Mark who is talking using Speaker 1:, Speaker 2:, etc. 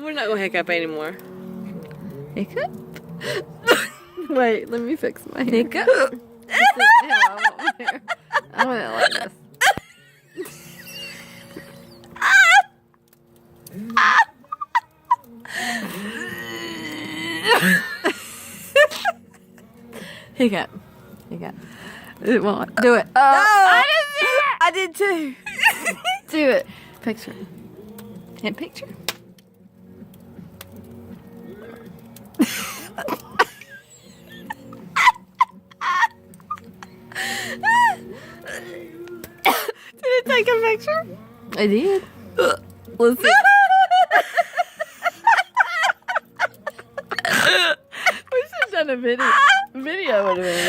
Speaker 1: We're not gonna hiccup anymore.
Speaker 2: Hiccup? Wait, let me fix my hair.
Speaker 1: Hiccup?
Speaker 2: I want it like this. Hiccup. Hiccup. It won't. Do it. Oh, I didn't see it.
Speaker 1: I did too.
Speaker 2: Do it. Picture. Hit picture.
Speaker 1: Did it take a picture?
Speaker 2: I did. Let's see. We should have done a video. Video would have been